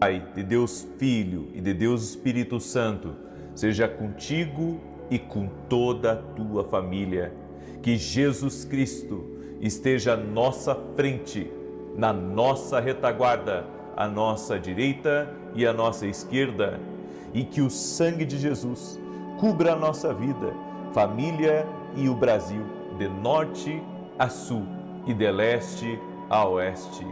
Pai, de Deus Filho e de Deus Espírito Santo, seja contigo e com toda a tua família. Que Jesus Cristo esteja à nossa frente, na nossa retaguarda, à nossa direita e à nossa esquerda, e que o sangue de Jesus cubra a nossa vida, família e o Brasil, de norte a sul e de leste a oeste.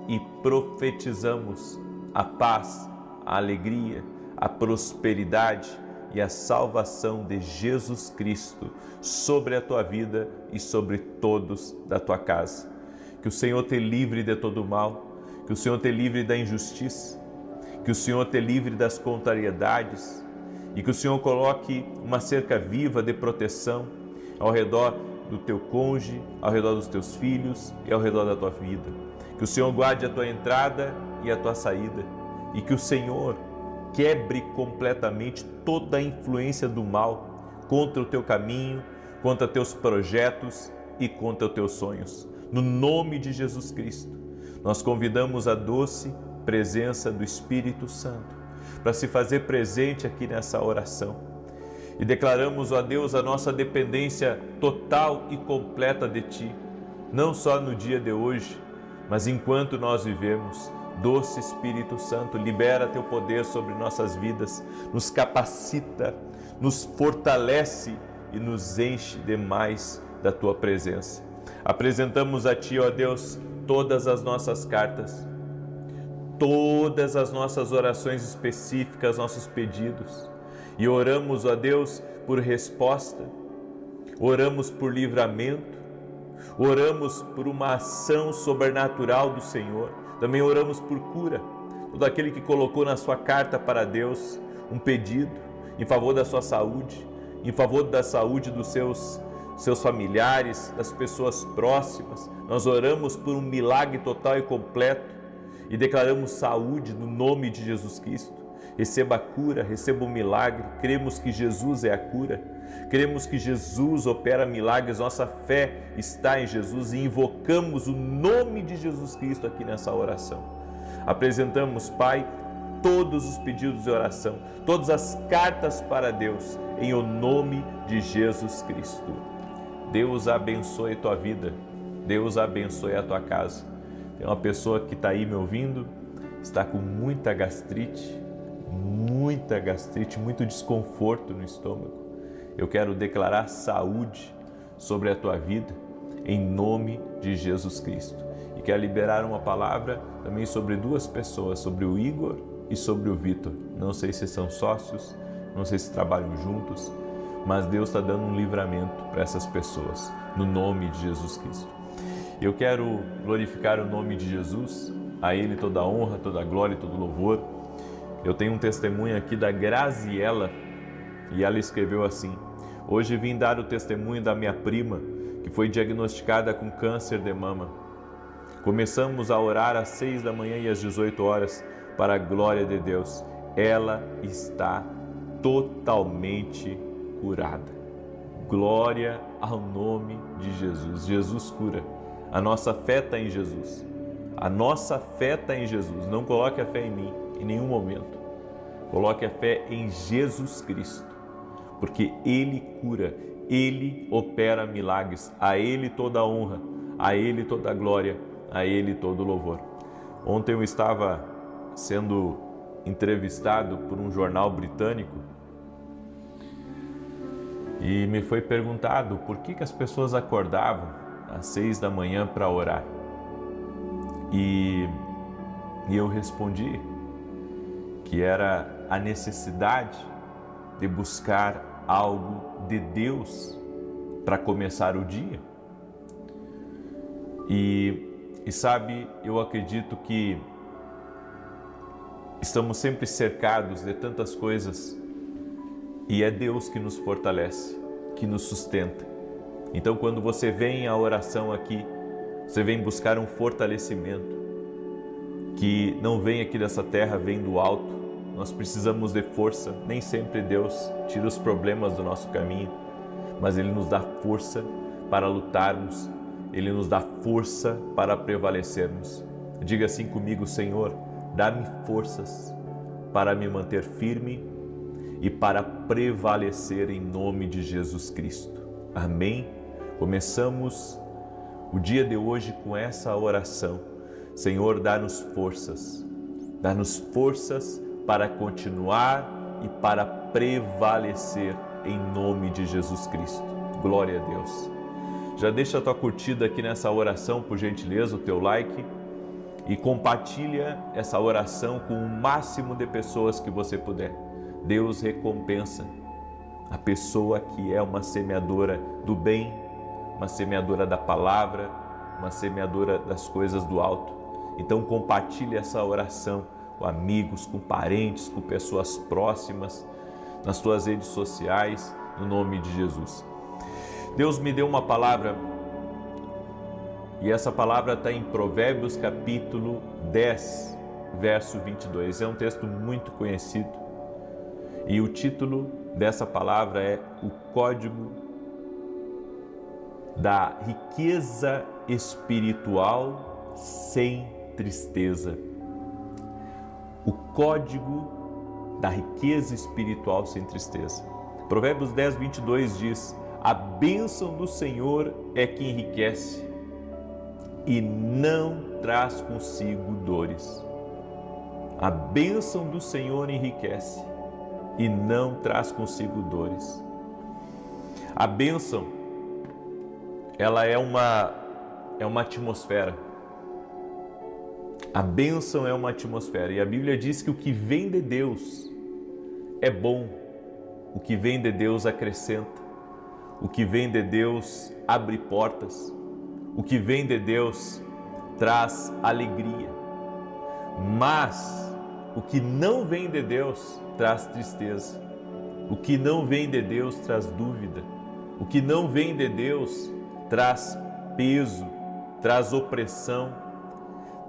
E profetizamos a paz, a alegria, a prosperidade e a salvação de Jesus Cristo sobre a tua vida e sobre todos da tua casa. Que o Senhor te livre de todo mal, que o Senhor te livre da injustiça, que o Senhor te livre das contrariedades e que o Senhor coloque uma cerca viva de proteção ao redor do teu cônjuge, ao redor dos teus filhos e ao redor da tua vida. Que o Senhor guarde a tua entrada e a tua saída, e que o Senhor quebre completamente toda a influência do mal contra o teu caminho, contra teus projetos e contra os teus sonhos. No nome de Jesus Cristo, nós convidamos a doce presença do Espírito Santo para se fazer presente aqui nessa oração. E declaramos, ó Deus, a nossa dependência total e completa de Ti, não só no dia de hoje, mas enquanto nós vivemos. Doce Espírito Santo, libera Teu poder sobre nossas vidas, nos capacita, nos fortalece e nos enche demais da Tua presença. Apresentamos a Ti, ó Deus, todas as nossas cartas, todas as nossas orações específicas, nossos pedidos, e oramos, ó Deus, por resposta, oramos por livramento, oramos por uma ação sobrenatural do Senhor. Também oramos por cura. Todo aquele que colocou na sua carta para Deus um pedido em favor da sua saúde, em favor da saúde dos seus familiares, das pessoas próximas. Nós oramos por um milagre total e completo e declaramos saúde no nome de Jesus Cristo. Receba a cura, receba o milagre. Cremos que Jesus é a cura. Cremos que Jesus opera milagres, nossa fé está em Jesus e invocamos o nome de Jesus Cristo aqui nessa oração. Apresentamos, Pai, todos os pedidos de oração, todas as cartas para Deus, em o nome de Jesus Cristo. Deus abençoe a tua vida, Deus abençoe a tua casa. Tem uma pessoa que está aí me ouvindo, está com muita gastrite, muito desconforto no estômago. Eu quero declarar saúde sobre a tua vida, em nome de Jesus Cristo. E quero liberar uma palavra também sobre duas pessoas, sobre o Igor e sobre o Vitor. Não sei se são sócios, não sei se trabalham juntos, mas Deus está dando um livramento para essas pessoas, no nome de Jesus Cristo. Eu quero glorificar o nome de Jesus, a Ele toda a honra, toda a glória e todo o louvor. Eu tenho um testemunho aqui da Graziela, e ela escreveu assim: hoje vim dar o testemunho da minha prima, que foi diagnosticada com câncer de mama. Começamos a orar às 6 da manhã e às 18 horas, para a glória de Deus. Ela está totalmente curada. Glória ao nome de Jesus. Jesus cura. A nossa fé está em Jesus. A nossa fé está em Jesus. Não coloque a fé em mim em nenhum momento. Coloque a fé em Jesus Cristo, porque Ele cura, Ele opera milagres, a Ele toda a honra, a Ele toda a glória, a Ele todo o louvor. Ontem eu estava sendo entrevistado por um jornal britânico e me foi perguntado por que as pessoas acordavam às 6 da manhã para orar. E eu respondi que era a necessidade de buscar algo de Deus para começar o dia. E sabe, eu acredito que estamos sempre cercados de tantas coisas e é Deus que nos fortalece, que nos sustenta. Então, quando você vem à oração aqui, você vem buscar um fortalecimento que não vem aqui dessa terra, vem do alto. Nós precisamos de força. Nem sempre Deus tira os problemas do nosso caminho, mas Ele nos dá força para lutarmos, Ele nos dá força para prevalecermos. Diga assim comigo: Senhor, dá-me forças para me manter firme e para prevalecer em nome de Jesus Cristo. Amém? Começamos o dia de hoje com essa oração. Senhor, dá-nos forças para continuar e para prevalecer em nome de Jesus Cristo. Glória a Deus. Já deixa a tua curtida aqui nessa oração, por gentileza, o teu like, e compartilha essa oração com o máximo de pessoas que você puder. Deus recompensa a pessoa que é uma semeadora do bem, uma semeadora da palavra, uma semeadora das coisas do alto. Então compartilhe essa oração com amigos, com parentes, com pessoas próximas, nas tuas redes sociais, no nome de Jesus. Deus me deu uma palavra, e essa palavra está em Provérbios capítulo 10, verso 22. É um texto muito conhecido, e o título dessa palavra é o código da riqueza espiritual sem tristeza. O código da riqueza espiritual sem tristeza. Provérbios 10, 22 diz: a bênção do Senhor é que enriquece e não traz consigo dores. A bênção do Senhor enriquece e não traz consigo dores. A bênção, ela é uma atmosfera. A bênção é uma atmosfera, e a Bíblia diz que o que vem de Deus é bom, o que vem de Deus acrescenta, o que vem de Deus abre portas, o que vem de Deus traz alegria. Mas o que não vem de Deus traz tristeza, o que não vem de Deus traz dúvida, o que não vem de Deus traz peso, traz opressão,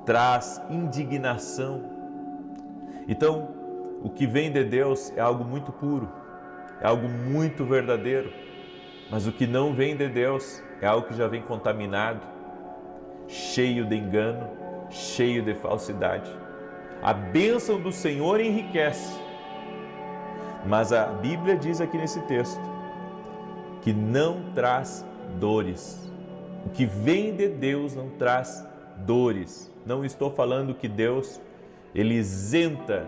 traz indignação. Então, o que vem de Deus é algo muito puro, é algo muito verdadeiro, mas o que não vem de Deus é algo que já vem contaminado, cheio de engano, cheio de falsidade. A bênção do Senhor enriquece, mas a Bíblia diz aqui nesse texto que não traz dores. O que vem de Deus não traz dores. Não estou falando que Deus, ele isenta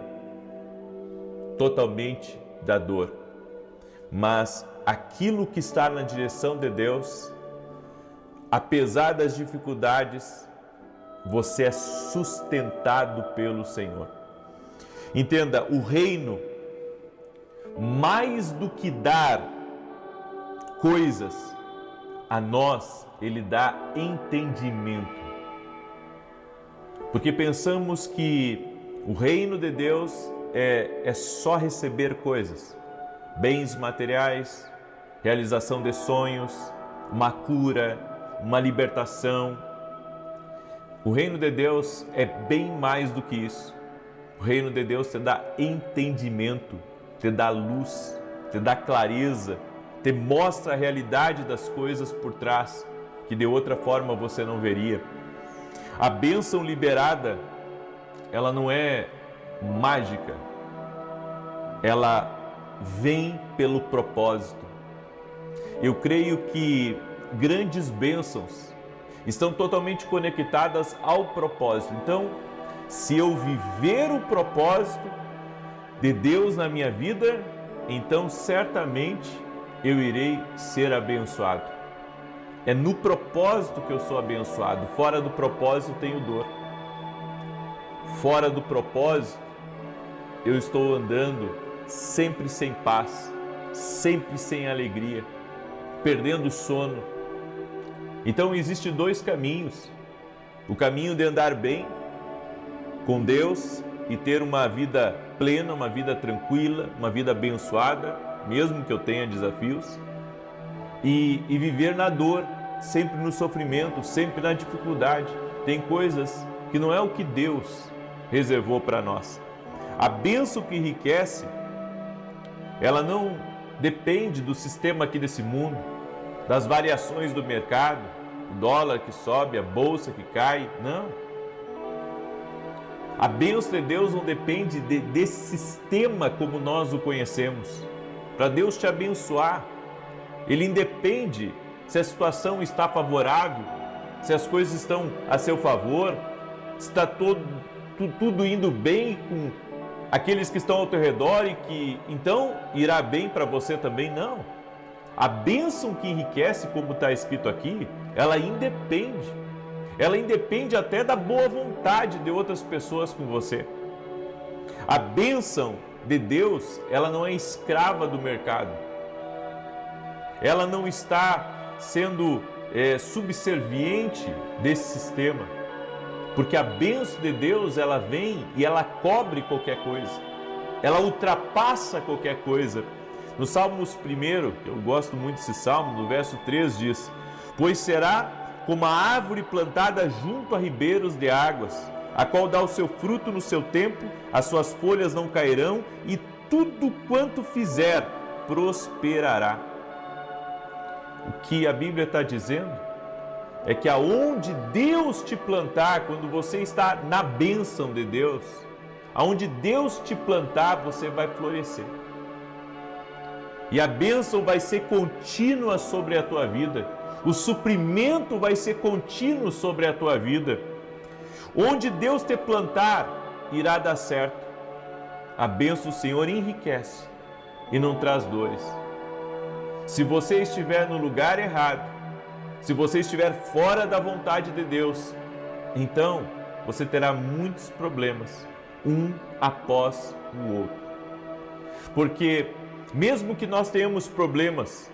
totalmente da dor, mas aquilo que está na direção de Deus, apesar das dificuldades, você é sustentado pelo Senhor. Entenda, o reino, mais do que dar coisas a nós, ele dá entendimento. Porque pensamos que o reino de Deus é só receber coisas, bens materiais, realização de sonhos, uma cura, uma libertação. O reino de Deus é bem mais do que isso. O reino de Deus te dá entendimento, te dá luz, te dá clareza, te mostra a realidade das coisas por trás, que de outra forma você não veria. A bênção liberada, ela não é mágica, ela vem pelo propósito. Eu creio que grandes bênçãos estão totalmente conectadas ao propósito. Então, se eu viver o propósito de Deus na minha vida, então certamente eu irei ser abençoado. É no propósito que eu sou abençoado. Fora do propósito tenho dor. Fora do propósito eu estou andando sempre sem paz, sempre sem alegria, perdendo o sono. Então existem dois caminhos: o caminho de andar bem com Deus e ter uma vida plena, uma vida tranquila, uma vida abençoada, mesmo que eu tenha desafios, e viver na dor, sempre no sofrimento, sempre na dificuldade. Tem coisas que não é o que Deus reservou para nós. A bênção que enriquece, ela não depende do sistema aqui desse mundo, das variações do mercado, o dólar que sobe, a bolsa que cai, não. A bênção de Deus não depende desse sistema como nós o conhecemos. Para Deus te abençoar, Ele independe se a situação está favorável, se as coisas estão a seu favor, se está tudo indo bem com aqueles que estão ao teu redor e que então irá bem para você também. Não. A bênção que enriquece, como está escrito aqui, ela independe. Ela independe até da boa vontade de outras pessoas com você. A bênção de Deus, ela não é escrava do mercado. Ela não está sendo subserviente desse sistema. Porque a bênção de Deus, ela vem e ela cobre qualquer coisa. Ela ultrapassa qualquer coisa. No Salmos 1, eu gosto muito desse salmo, no verso 3 diz: pois será como a árvore plantada junto a ribeiros de águas, a qual dá o seu fruto no seu tempo, as suas folhas não cairão, e tudo quanto fizer prosperará. O que a Bíblia está dizendo é que aonde Deus te plantar, quando você está na bênção de Deus, aonde Deus te plantar, você vai florescer. E a bênção vai ser contínua sobre a tua vida. O suprimento vai ser contínuo sobre a tua vida. Onde Deus te plantar, irá dar certo. A bênção do Senhor enriquece e não traz dores. Se você estiver no lugar errado, se você estiver fora da vontade de Deus, então você terá muitos problemas, um após o outro. Porque mesmo que nós tenhamos problemas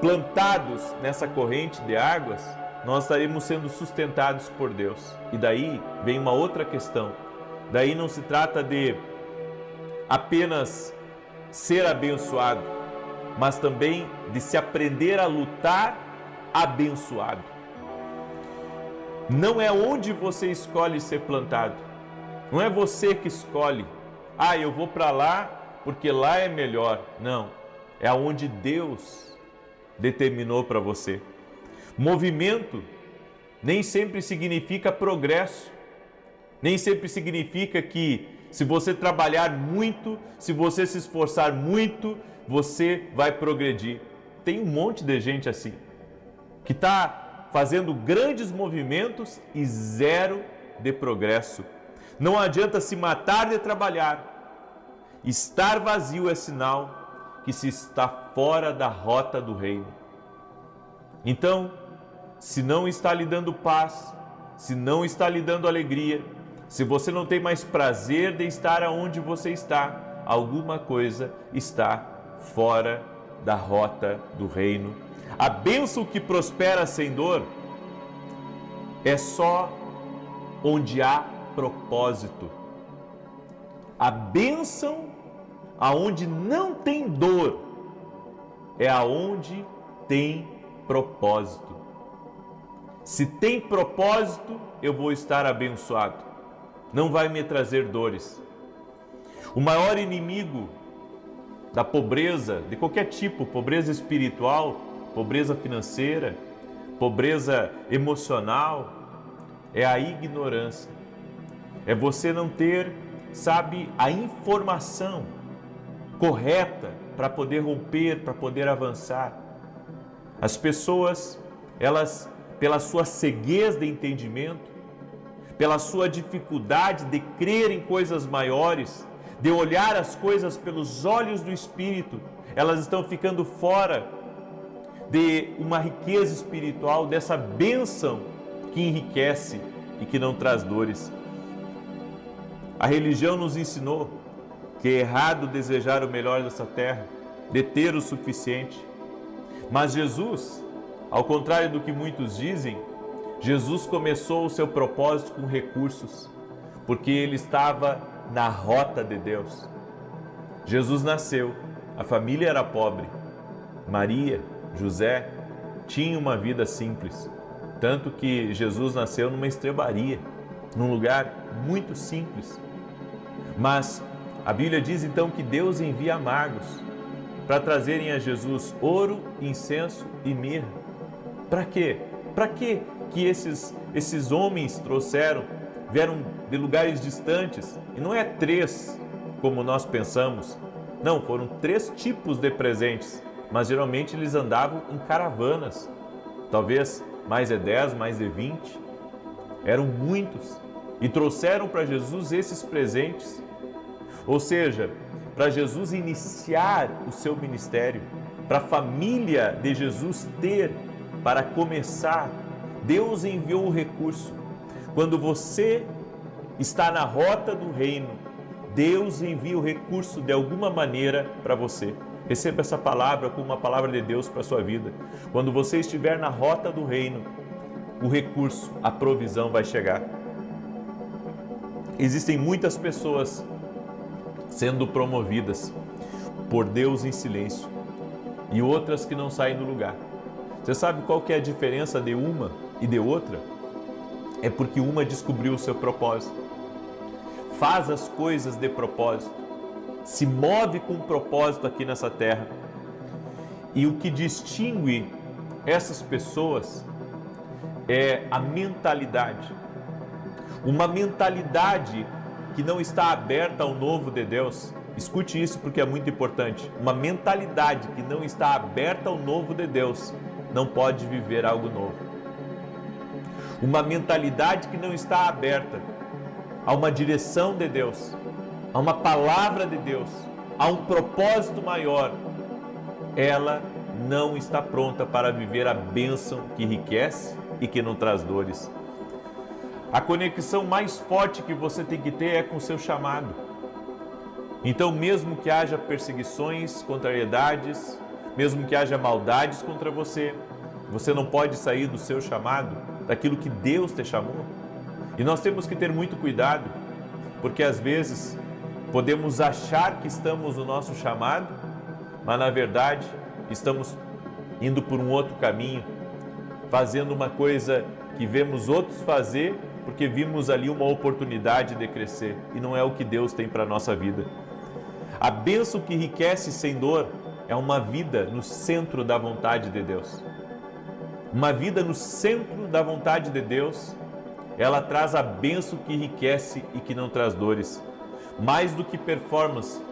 plantados nessa corrente de águas, nós estaremos sendo sustentados por Deus. E daí vem uma outra questão. Daí não se trata de apenas ser abençoado, mas também de se aprender a lutar abençoado. Não é onde você escolhe ser plantado. Não é você que escolhe. Eu vou para lá porque lá é melhor. Não. É aonde Deus determinou para você. Movimento nem sempre significa progresso. Nem sempre significa que se você trabalhar muito, se você se esforçar muito, você vai progredir. Tem um monte de gente assim, que está fazendo grandes movimentos e zero de progresso. Não adianta se matar de trabalhar. Estar vazio é sinal que se está fora da rota do reino. Então, se não está lhe dando paz, se não está lhe dando alegria, se você não tem mais prazer de estar aonde você está, alguma coisa está fora da rota do reino. A bênção que prospera sem dor é só onde há propósito. A bênção aonde não tem dor é aonde tem propósito. Se tem propósito, eu vou estar abençoado. Não vai me trazer dores. O maior inimigo da pobreza, de qualquer tipo, pobreza espiritual, pobreza financeira, pobreza emocional, é a ignorância. É você não ter, a informação correta para poder romper, para poder avançar. As pessoas, elas, pela sua ceguez de entendimento, pela sua dificuldade de crer em coisas maiores, de olhar as coisas pelos olhos do Espírito, elas estão ficando fora de uma riqueza espiritual, dessa bênção que enriquece e que não traz dores. A religião nos ensinou que é errado desejar o melhor dessa terra, de ter o suficiente. Mas Jesus, ao contrário do que muitos dizem, Jesus começou o seu propósito com recursos, porque ele estava na rota de Deus. Jesus nasceu, a família era pobre. Maria, José, tinham uma vida simples, tanto que Jesus nasceu numa estrebaria, num lugar muito simples. Mas a Bíblia diz então que Deus envia magos para trazerem a Jesus ouro, incenso e mirra. Para quê? Para quê que esses homens trouxeram vieram de lugares distantes. E não é 3, como nós pensamos. Não, foram 3 tipos de presentes. Mas geralmente eles andavam em caravanas. Talvez mais de 10, mais de 20. Eram muitos. E trouxeram para Jesus esses presentes. Ou seja, para Jesus iniciar o seu ministério, para a família de Jesus ter, para começar, Deus enviou o recurso. Quando você está na rota do reino, Deus envia o recurso de alguma maneira para você. Receba essa palavra como uma palavra de Deus para a sua vida. Quando você estiver na rota do reino, o recurso, a provisão vai chegar. Existem muitas pessoas sendo promovidas por Deus em silêncio e outras que não saem do lugar. Você sabe qual que é a diferença de uma e de outra? É porque uma descobriu o seu propósito, faz as coisas de propósito, se move com propósito aqui nessa terra. E o que distingue essas pessoas é a mentalidade. Uma mentalidade que não está aberta ao novo de Deus. Escute isso porque é muito importante. Uma mentalidade que não está aberta ao novo de Deus não pode viver algo novo. Uma mentalidade que não está aberta a uma direção de Deus, a uma palavra de Deus, a um propósito maior, ela não está pronta para viver a bênção que enriquece e que não traz dores. A conexão mais forte que você tem que ter é com o seu chamado. Então, mesmo que haja perseguições, contrariedades, mesmo que haja maldades contra você, você não pode sair do seu chamado, daquilo que Deus te chamou. E nós temos que ter muito cuidado, porque às vezes podemos achar que estamos no nosso chamado, mas na verdade estamos indo por um outro caminho, fazendo uma coisa que vemos outros fazer, porque vimos ali uma oportunidade de crescer, e não é o que Deus tem para a nossa vida. A bênção que enriquece sem dor é uma vida no centro da vontade de Deus. Uma vida no centro da vontade de Deus, ela traz a bênção que enriquece e que não traz dores. Mais do que performance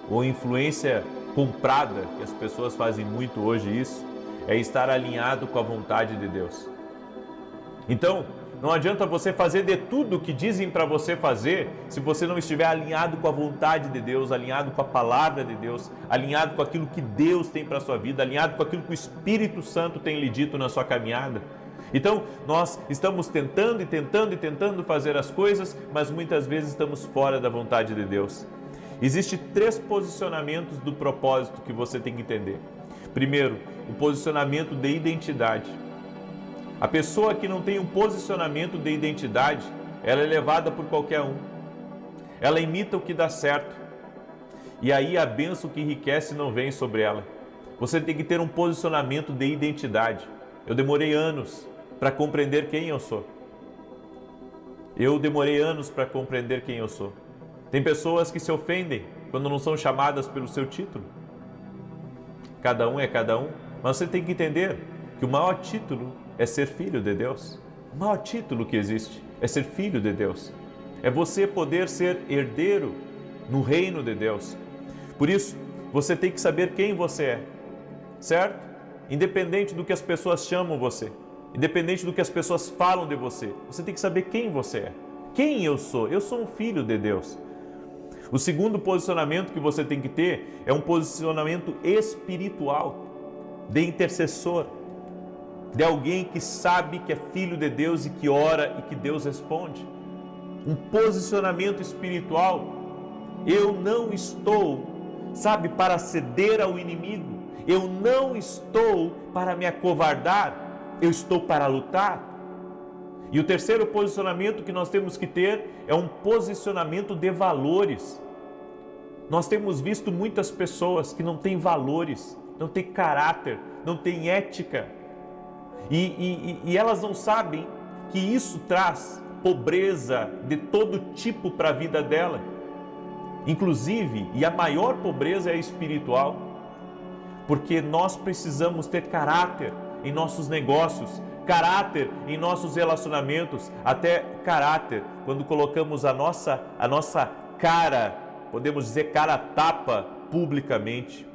ou influência comprada, que as pessoas fazem muito hoje isso, é estar alinhado com a vontade de Deus. Então, não adianta você fazer de tudo o que dizem para você fazer se você não estiver alinhado com a vontade de Deus, alinhado com a palavra de Deus, alinhado com aquilo que Deus tem para a sua vida, alinhado com aquilo que o Espírito Santo tem lhe dito na sua caminhada. Então, nós estamos tentando fazer as coisas, mas muitas vezes estamos fora da vontade de Deus. Existem 3 posicionamentos do propósito que você tem que entender. Primeiro, o posicionamento de identidade. A pessoa que não tem um posicionamento de identidade, ela é levada por qualquer um. Ela imita o que dá certo. E aí a bênção que enriquece não vem sobre ela. Você tem que ter um posicionamento de identidade. Eu demorei anos para compreender quem eu sou. Eu demorei anos para compreender quem eu sou. Tem pessoas que se ofendem quando não são chamadas pelo seu título. Cada um é cada um. Mas você tem que entender que o maior título é ser filho de Deus. O maior título que existe é ser filho de Deus. É você poder ser herdeiro no reino de Deus. Por isso, você tem que saber quem você é, certo? Independente do que as pessoas chamam você, independente do que as pessoas falam de você, você tem que saber quem você é. Quem eu sou? Eu sou um filho de Deus. O segundo posicionamento que você tem que ter é um posicionamento espiritual, de intercessor, de alguém que sabe que é filho de Deus e que ora e que Deus responde. Um posicionamento espiritual. Eu não estou, para ceder ao inimigo. Eu não estou para me acovardar. Eu estou para lutar. E o terceiro posicionamento que nós temos que ter é um posicionamento de valores. Nós temos visto muitas pessoas que não têm valores, não têm caráter, não têm ética. E elas não sabem que isso traz pobreza de todo tipo para a vida dela. Inclusive, e a maior pobreza é espiritual, porque nós precisamos ter caráter em nossos negócios, caráter em nossos relacionamentos, até caráter quando colocamos a nossa cara, podemos dizer cara tapa, publicamente.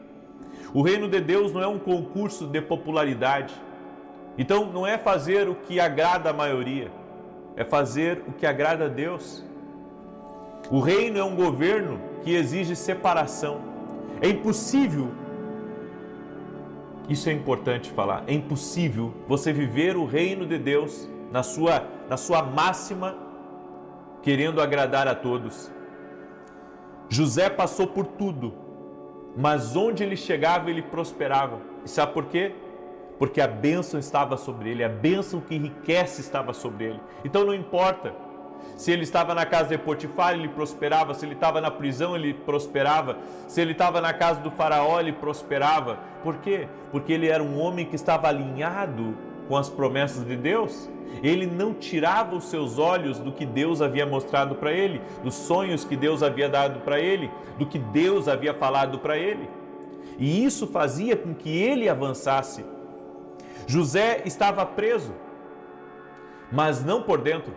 O reino de Deus não é um concurso de popularidade. Então não é fazer o que agrada a maioria, é fazer o que agrada a Deus. O reino é um governo que exige separação. É impossível, isso é importante falar, é impossível você viver o reino de Deus na sua máxima, querendo agradar a todos. José passou por tudo, mas onde ele chegava, ele prosperava. E sabe por quê? Porque a bênção estava sobre ele, a bênção que enriquece estava sobre ele. Então não importa se ele estava na casa de Potifar, ele prosperava. Se ele estava na prisão, ele prosperava. Se ele estava na casa do faraó, ele prosperava. Por quê? Porque ele era um homem que estava alinhado com as promessas de Deus. Ele não tirava os seus olhos do que Deus havia mostrado para ele, dos sonhos que Deus havia dado para ele, do que Deus havia falado para ele. E isso fazia com que ele avançasse. José estava preso, mas não por dentro.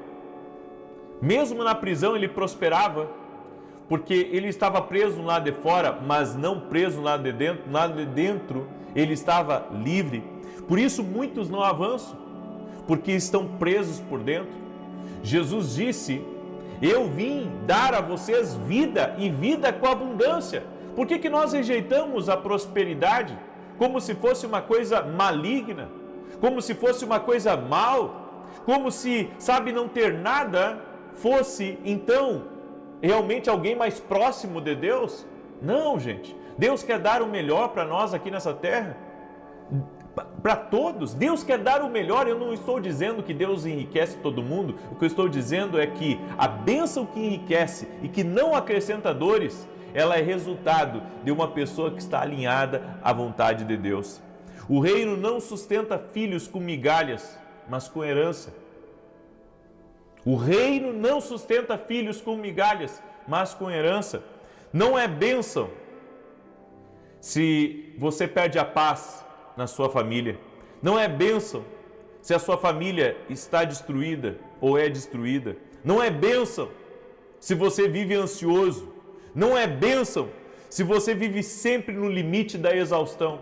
Mesmo na prisão ele prosperava, porque ele estava preso no lado de fora, mas não preso no lado de dentro. No lado de dentro ele estava livre. Por isso muitos não avançam, porque estão presos por dentro. Jesus disse: eu vim dar a vocês vida e vida com abundância. Por que nós rejeitamos a prosperidade como se fosse uma coisa maligna, como se fosse uma coisa mal, como se, não ter nada fosse, então, realmente alguém mais próximo de Deus? Não, gente. Deus quer dar o melhor para nós aqui nessa terra, para todos. Deus quer dar o melhor. Eu não estou dizendo que Deus enriquece todo mundo. O que eu estou dizendo é que a bênção que enriquece e que não acrescenta dores, ela é resultado de uma pessoa que está alinhada à vontade de Deus. O reino não sustenta filhos com migalhas, mas com herança. O reino não sustenta filhos com migalhas, mas com herança. Não é bênção se você perde a paz na sua família. Não é bênção se a sua família está destruída ou é destruída. Não é bênção se você vive ansioso. Não é bênção se você vive sempre no limite da exaustão.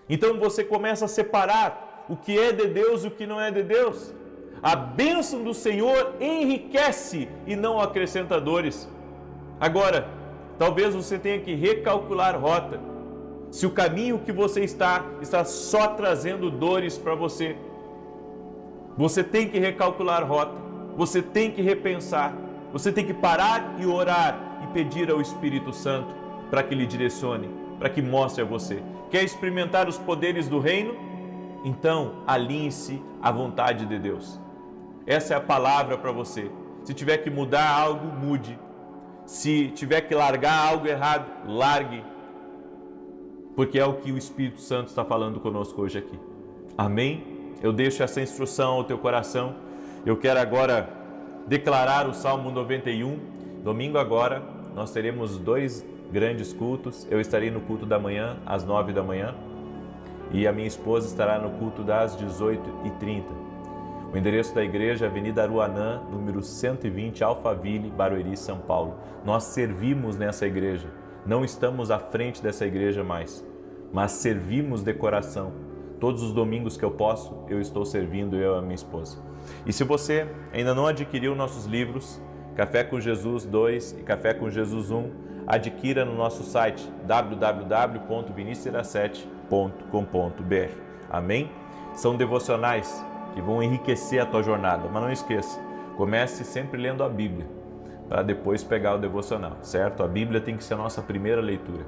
Então você começa a separar o que é de Deus e o que não é de Deus. A bênção do Senhor enriquece e não acrescenta dores. Agora, talvez você tenha que recalcular rota. Se o caminho que você está só trazendo dores para você, você tem que recalcular rota. Você tem que repensar. Você tem que parar e orar e pedir ao Espírito Santo para que lhe direcione, para que mostre a você. Quer experimentar os poderes do reino? Então, alinhe-se à vontade de Deus. Essa é a palavra para você. Se tiver que mudar algo, mude. Se tiver que largar algo errado, largue. Porque é o que o Espírito Santo está falando conosco hoje aqui. Amém? Eu deixo essa instrução ao teu coração. Eu quero agora declarar o Salmo 91. Domingo agora, nós teremos 2 grandes cultos. Eu estarei no culto da manhã, às 9 da manhã. E a minha esposa estará no culto das 18h30. O endereço da igreja é Avenida Aruanã, número 120, Alphaville, Barueri, São Paulo. Nós servimos nessa igreja. Não estamos à frente dessa igreja mais, mas servimos de coração. Todos os domingos que eu posso, eu estou servindo, eu e a minha esposa. E se você ainda não adquiriu nossos livros, Café com Jesus 2 e Café com Jesus 1, adquira no nosso site www.vinicius17.com.br. Amém? São devocionais que vão enriquecer a tua jornada, mas não esqueça, comece sempre lendo a Bíblia, para depois pegar o devocional, certo? A Bíblia tem que ser a nossa primeira leitura.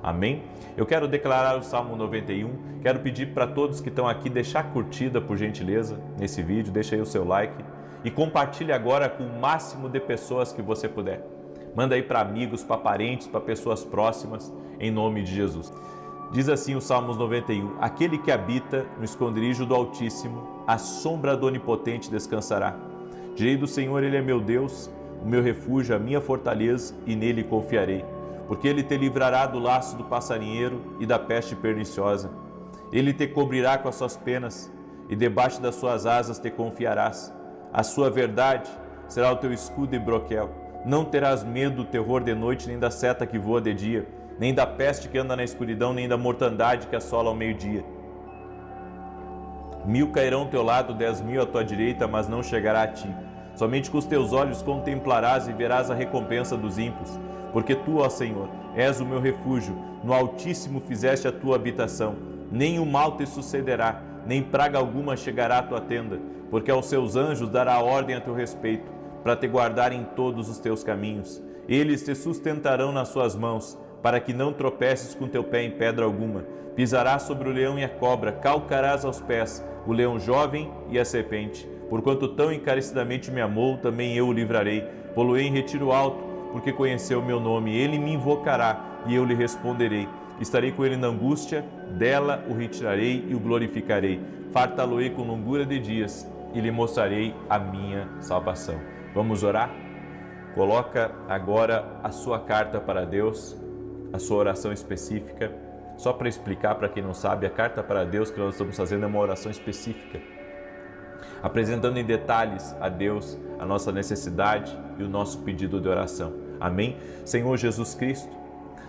Amém? Eu quero declarar o Salmo 91, quero pedir para todos que estão aqui deixar curtida, por gentileza, nesse vídeo, deixa aí o seu like e compartilhe agora com o máximo de pessoas que você puder. Manda aí para amigos, para parentes, para pessoas próximas, em nome de Jesus. Diz assim o Salmos 91, aquele que habita no esconderijo do Altíssimo, à sombra do Onipotente descansará. Direi do Senhor, Ele é meu Deus, o meu refúgio, a minha fortaleza, e nele confiarei. Porque Ele te livrará do laço do passarinheiro e da peste perniciosa. Ele te cobrirá com as suas penas, e debaixo das suas asas te confiarás. A sua verdade será o teu escudo e broquel. Não terás medo do terror de noite, nem da seta que voa de dia, nem da peste que anda na escuridão, nem da mortandade que assola ao meio-dia. 1000 cairão ao teu lado, 10.000 à tua direita, mas não chegará a ti. Somente com os teus olhos contemplarás e verás a recompensa dos ímpios. Porque tu, ó Senhor, és o meu refúgio, no Altíssimo fizeste a tua habitação. Nem o mal te sucederá, nem praga alguma chegará à tua tenda, porque aos seus anjos dará ordem a teu respeito, para te guardar em todos os teus caminhos. Eles te sustentarão nas suas mãos, para que não tropeces com teu pé em pedra alguma. Pisarás sobre o leão e a cobra, calcarás aos pés o leão jovem e a serpente. Porquanto tão encarecidamente me amou, também eu o livrarei. Pô-lo-ei em retiro alto, porque conheceu o meu nome. Ele me invocará e eu lhe responderei. Estarei com ele na angústia, dela o retirarei e o glorificarei. Fartá-lo-ei com longura de dias e lhe mostrarei a minha salvação. Vamos orar? Coloca agora a sua carta para Deus, a sua oração específica. Só para explicar para quem não sabe, a carta para Deus que nós estamos fazendo é uma oração específica, apresentando em detalhes a Deus a nossa necessidade e o nosso pedido de oração. Amém? Senhor Jesus Cristo,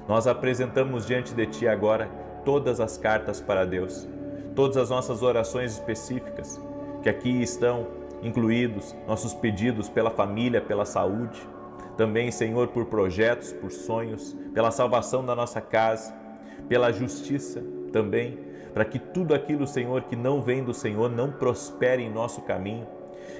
nós apresentamos diante de Ti agora todas as cartas para Deus, todas as nossas orações específicas, que aqui estão incluídos nossos pedidos pela família, pela saúde, também, Senhor, por projetos, por sonhos, pela salvação da nossa casa, pela justiça também, para que tudo aquilo, Senhor, que não vem do Senhor, não prospere em nosso caminho.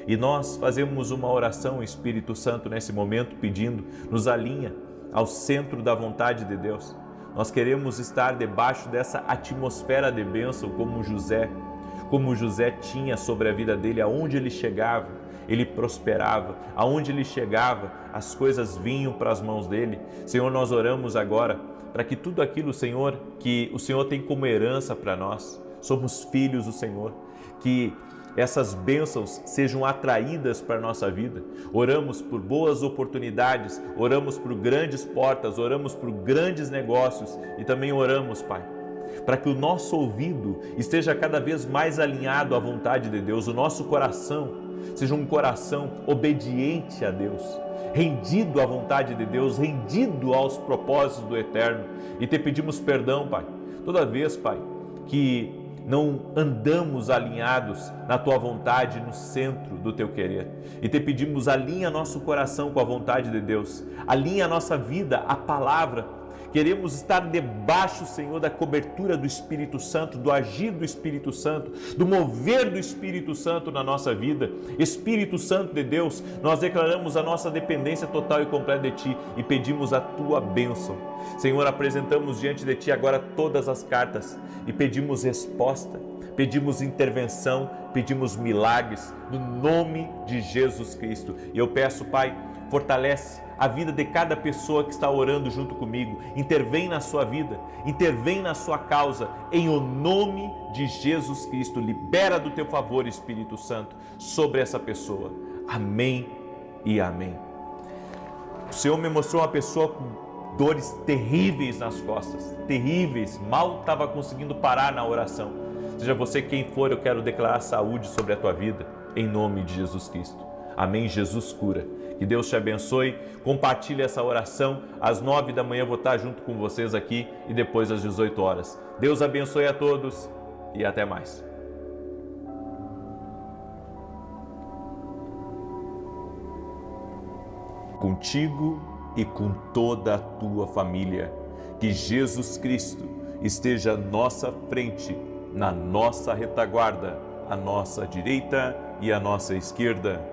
E nós fazemos uma oração, Espírito Santo, nesse momento, pedindo, nos alinha ao centro da vontade de Deus. Nós queremos estar debaixo dessa atmosfera de bênção como José tinha sobre a vida dele. Aonde ele chegava, ele prosperava. Aonde ele chegava, as coisas vinham para as mãos dele. Senhor, nós oramos agora para que tudo aquilo, Senhor, que o Senhor tem como herança para nós, somos filhos do Senhor, que essas bênçãos sejam atraídas para a nossa vida. Oramos por boas oportunidades, oramos por grandes portas, oramos por grandes negócios e também oramos, Pai, para que o nosso ouvido esteja cada vez mais alinhado à vontade de Deus, o nosso coração seja um coração obediente a Deus, rendido à vontade de Deus, rendido aos propósitos do Eterno. E te pedimos perdão, Pai, toda vez, Pai, que não andamos alinhados na Tua vontade, no centro do Teu querer. E te pedimos, alinha nosso coração com a vontade de Deus, alinha a nossa vida, a palavra. Queremos estar debaixo, Senhor, da cobertura do Espírito Santo, do agir do Espírito Santo, do mover do Espírito Santo na nossa vida. Espírito Santo de Deus, nós declaramos a nossa dependência total e completa de Ti e pedimos a Tua bênção. Senhor, apresentamos diante de Ti agora todas as cartas e pedimos resposta, pedimos intervenção, pedimos milagres, no nome de Jesus Cristo. E eu peço, Pai, fortalece a vida de cada pessoa que está orando junto comigo, intervém na sua vida, intervém na sua causa, em o nome de Jesus Cristo. Libera do Teu favor, Espírito Santo, sobre essa pessoa. Amém e amém. O Senhor me mostrou uma pessoa com dores terríveis nas costas, terríveis, mal estava conseguindo parar na oração. Seja você quem for, eu quero declarar saúde sobre a tua vida, em nome de Jesus Cristo. Amém. Jesus cura. Que Deus te abençoe. Compartilhe essa oração. Às 9 da manhã eu vou estar junto com vocês aqui e depois às 18 horas. Deus abençoe a todos e até mais. Contigo e com toda a tua família. Que Jesus Cristo esteja à nossa frente, na nossa retaguarda, à nossa direita e à nossa esquerda.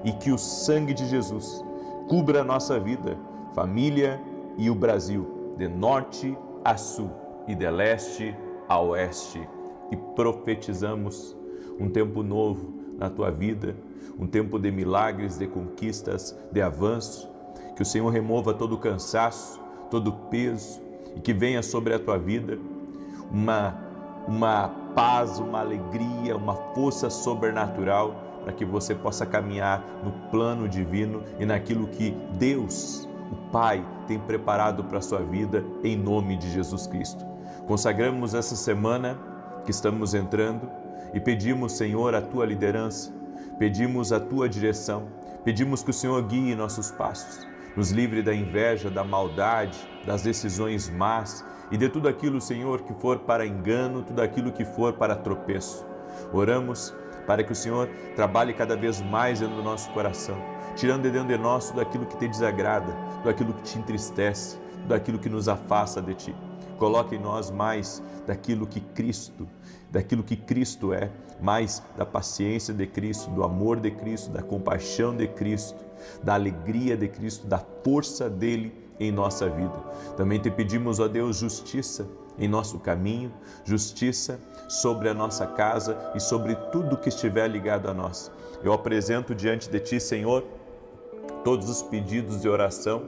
E que o sangue de Jesus cubra a nossa vida, família e o Brasil, de norte a sul e de leste a oeste. E profetizamos um tempo novo na tua vida, um tempo de milagres, de conquistas, de avanço. Que o Senhor remova todo o cansaço, todo o peso e que venha sobre a tua vida uma paz, uma alegria, uma força sobrenatural, para que você possa caminhar no plano divino e naquilo que Deus, o Pai, tem preparado para a sua vida, em nome de Jesus Cristo. Consagramos essa semana que estamos entrando e pedimos, Senhor, a Tua liderança, pedimos a Tua direção, pedimos que o Senhor guie nossos passos, nos livre da inveja, da maldade, das decisões más e de tudo aquilo, Senhor, que for para engano, tudo aquilo que for para tropeço. Oramos para que o Senhor trabalhe cada vez mais dentro do nosso coração, tirando de dentro de nós tudo aquilo que te desagrada, tudo aquilo que te entristece, tudo aquilo que nos afasta de Ti. Coloque em nós mais daquilo que Cristo é, mais da paciência de Cristo, do amor de Cristo, da compaixão de Cristo, da alegria de Cristo, da força dele em nossa vida. Também te pedimos, ó Deus, justiça em nosso caminho, justiça sobre a nossa casa e sobre tudo que estiver ligado a nós. Eu apresento diante de Ti, Senhor, todos os pedidos de oração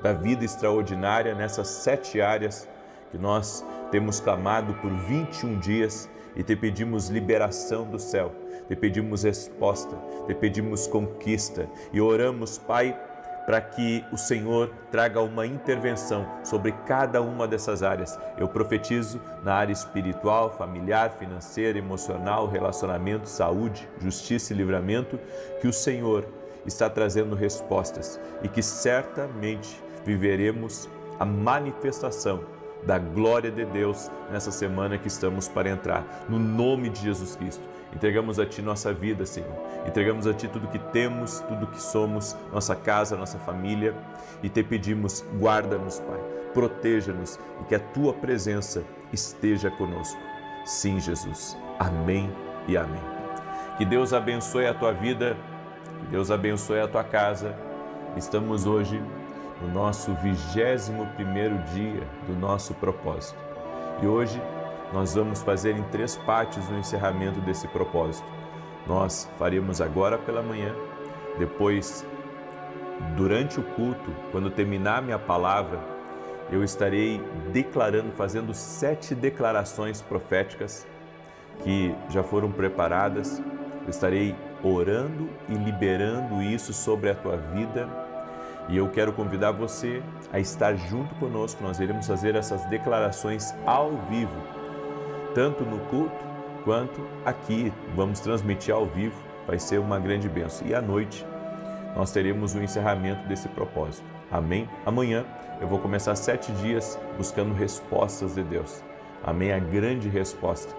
da vida extraordinária nessas 7 áreas que nós temos clamado por 21 dias e te pedimos liberação do céu, te pedimos resposta, te pedimos conquista e oramos, Pai, para que o Senhor traga uma intervenção sobre cada uma dessas áreas. Eu profetizo na área espiritual, familiar, financeira, emocional, relacionamento, saúde, justiça e livramento, que o Senhor está trazendo respostas e que certamente viveremos a manifestação da glória de Deus nessa semana que estamos para entrar, no nome de Jesus Cristo. Entregamos a Ti nossa vida, Senhor. Entregamos a Ti tudo que temos, tudo que somos, nossa casa, nossa família, e Te pedimos, guarda-nos, Pai, proteja-nos e que a Tua presença esteja conosco. Sim, Jesus. Amém e amém. Que Deus abençoe a tua vida, que Deus abençoe a tua casa. Estamos hoje no nosso 21º dia do nosso propósito. E hoje nós vamos fazer em 3 partes o encerramento desse propósito. Nós faremos agora pela manhã, depois, durante o culto, quando terminar minha palavra, eu estarei declarando, fazendo 7 declarações proféticas que já foram preparadas. Eu estarei orando e liberando isso sobre a tua vida. E eu quero convidar você a estar junto conosco. Nós iremos fazer essas declarações ao vivo, tanto no culto quanto aqui. Vamos transmitir ao vivo, vai ser uma grande bênção. E à noite nós teremos o encerramento desse propósito. Amém? Amanhã eu vou começar 7 dias buscando respostas de Deus. Amém? A grande resposta,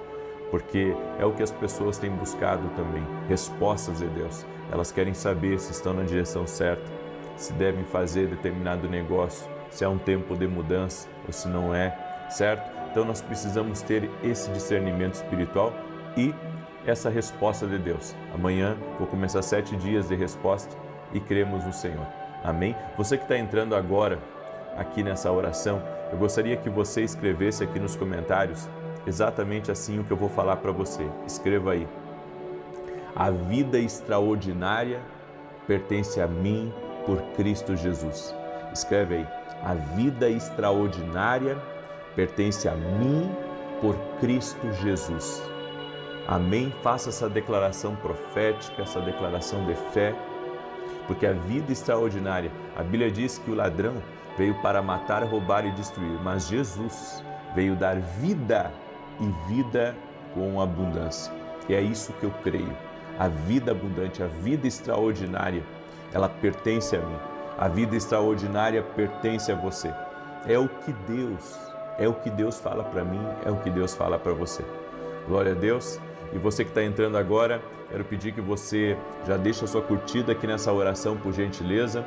porque é o que as pessoas têm buscado também, respostas de Deus. Elas querem saber se estão na direção certa, se devem fazer determinado negócio, se é um tempo de mudança ou se não é, certo? Então nós precisamos ter esse discernimento espiritual e essa resposta de Deus. Amanhã vou começar 7 dias de resposta e cremos no Senhor. Amém? Você que está entrando agora aqui nessa oração, eu gostaria que você escrevesse aqui nos comentários exatamente assim o que eu vou falar para você. Escreva aí: a vida extraordinária pertence a mim por Cristo Jesus. Escreve aí: a vida extraordinária pertence a mim por Cristo Jesus. Amém? Faça essa declaração profética, essa declaração de fé, porque a vida extraordinária, a Bíblia diz que o ladrão veio para matar, roubar e destruir, mas Jesus veio dar vida e vida com abundância. E é isso que eu creio. A vida abundante, a vida extraordinária, ela pertence a mim. A vida extraordinária pertence a você. É o que Deus fala para mim, é o que Deus fala para você. Glória a Deus. E você que está entrando agora, quero pedir que você já deixe a sua curtida aqui nessa oração, por gentileza,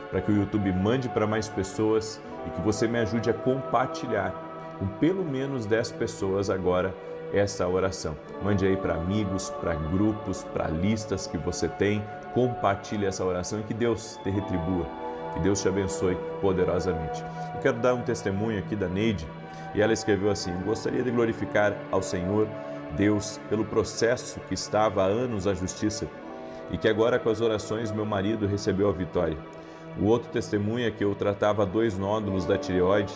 para que o YouTube mande para mais pessoas e que você me ajude a compartilhar com pelo menos 10 pessoas agora essa oração. Mande aí para amigos, para grupos, para listas que você tem. Compartilhe essa oração e que Deus te retribua, que Deus te abençoe poderosamente. Eu quero dar um testemunho aqui da Neide, e ela escreveu assim: gostaria de glorificar ao Senhor Deus pelo processo que estava há anos à justiça e que agora com as orações meu marido recebeu a vitória. O outro testemunho é que eu tratava 2 nódulos da tireoide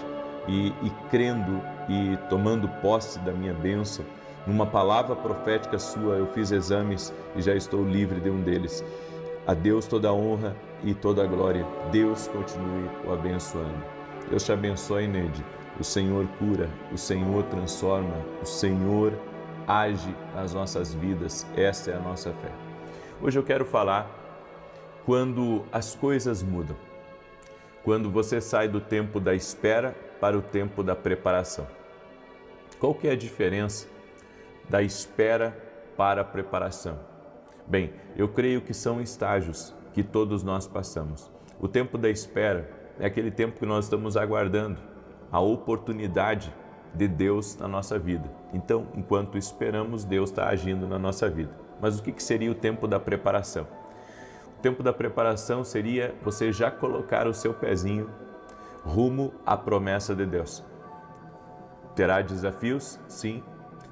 e crendo e tomando posse da minha bênção, numa palavra profética sua eu fiz exames e já estou livre de um deles. A Deus toda a honra e toda a glória. Deus continue o abençoando. Deus te abençoe, Neide. O Senhor cura, o Senhor transforma, o Senhor age nas nossas vidas. Esta é a nossa fé. Hoje eu quero falar quando as coisas mudam. Quando você sai do tempo da espera para o tempo da preparação. Qual que é a diferença da espera para a preparação? Bem, eu creio que são estágios que todos nós passamos. O tempo da espera é aquele tempo que nós estamos aguardando a oportunidade de Deus na nossa vida. Então, enquanto esperamos, Deus está agindo na nossa vida. Mas o que seria o tempo da preparação? O tempo da preparação seria você já colocar o seu pezinho rumo à promessa de Deus. Terá desafios? Sim.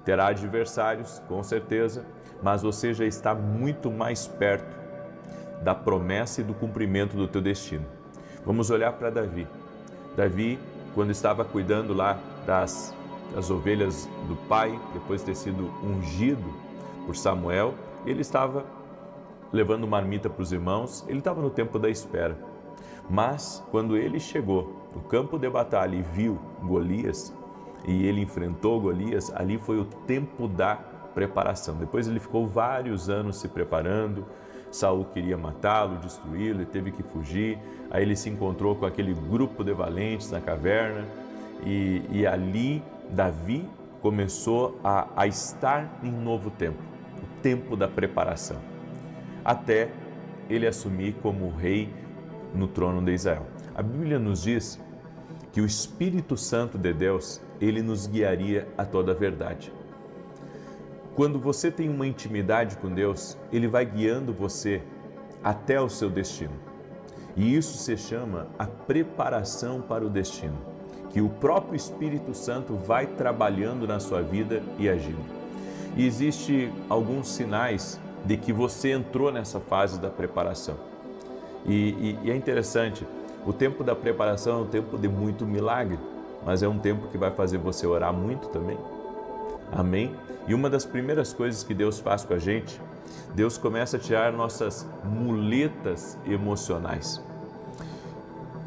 Terá adversários? Com certeza. Mas você já está muito mais perto da promessa e do cumprimento do teu destino. Vamos olhar para Davi. Davi, quando estava cuidando lá das ovelhas do pai, depois de ter sido ungido por Samuel, ele estava levando marmita para os irmãos, ele estava no tempo da espera. Mas, quando ele chegou no campo de batalha e viu Golias, e ele enfrentou Golias, ali foi o tempo da preparação. Depois ele ficou vários anos se preparando, Saul queria matá-lo, destruí-lo, ele teve que fugir, aí ele se encontrou com aquele grupo de valentes na caverna, e ali Davi começou a estar em novo tempo, o tempo da preparação, até ele assumir como rei no trono de Israel. A Bíblia nos diz que o Espírito Santo de Deus, ele nos guiaria a toda a verdade. Quando você tem uma intimidade com Deus, ele vai guiando você até o seu destino. E isso se chama a preparação para o destino, que o próprio Espírito Santo vai trabalhando na sua vida e agindo. E existe alguns sinais de que você entrou nessa fase da preparação. E é interessante, o tempo da preparação é um tempo de muito milagre, mas é um tempo que vai fazer você orar muito também. Amém? E uma das primeiras coisas que Deus faz com a gente, Deus começa a tirar nossas muletas emocionais.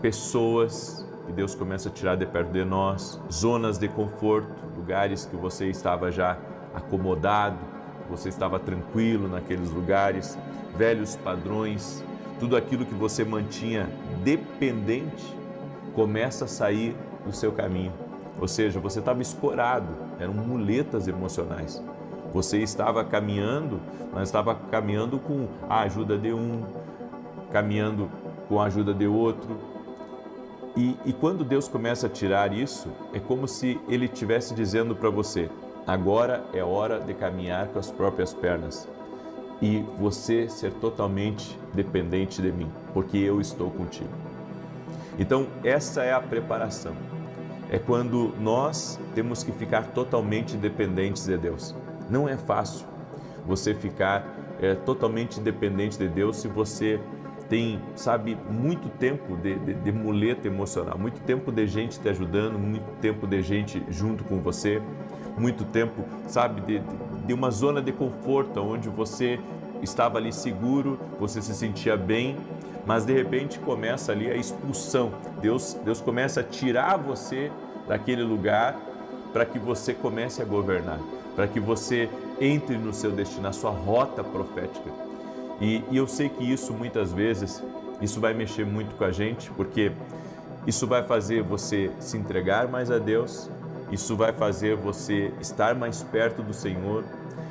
Pessoas que Deus começa a tirar de perto de nós, zonas de conforto, lugares que você estava já acomodado, você estava tranquilo naqueles lugares, velhos padrões, tudo aquilo que você mantinha dependente começa a sair do seu caminho. Ou seja, você estava escorado, eram muletas emocionais. Você estava caminhando, mas estava caminhando com a ajuda de um, caminhando com a ajuda de outro. E quando Deus começa a tirar isso, é como se Ele estivesse dizendo para você, agora é hora de caminhar com as próprias pernas e você ser totalmente dependente de mim, porque eu estou contigo. Então, essa é a preparação. É quando nós temos que ficar totalmente dependentes de Deus. Não é fácil você ficar totalmente dependente de Deus se você tem, sabe, muito tempo de muleta emocional, muito tempo de gente te ajudando, muito tempo de gente junto com você, muito tempo, sabe, de uma zona de conforto, onde você estava ali seguro, você se sentia bem, mas de repente começa ali a expulsão. Deus começa a tirar você daquele lugar para que você comece a governar, para que você entre no seu destino, na sua rota profética. E eu sei que isso muitas vezes, isso vai mexer muito com a gente, porque isso vai fazer você se entregar mais a Deus, isso vai fazer você estar mais perto do Senhor,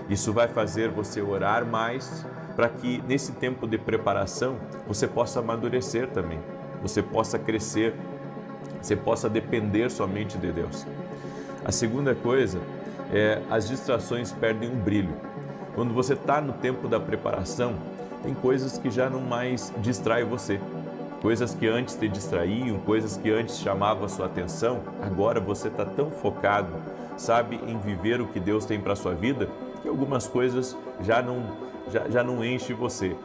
isso vai fazer você orar mais, para que nesse tempo de preparação você possa amadurecer também, você possa crescer, você possa depender somente de Deus. A segunda coisa é as distrações perdem o brilho. Quando você está no tempo da preparação, tem coisas que já não mais distraem você. Coisas que antes te distraíam, coisas que antes chamavam a sua atenção, agora você está tão focado, sabe, em viver o que Deus tem para a sua vida, que algumas coisas já não enchem você.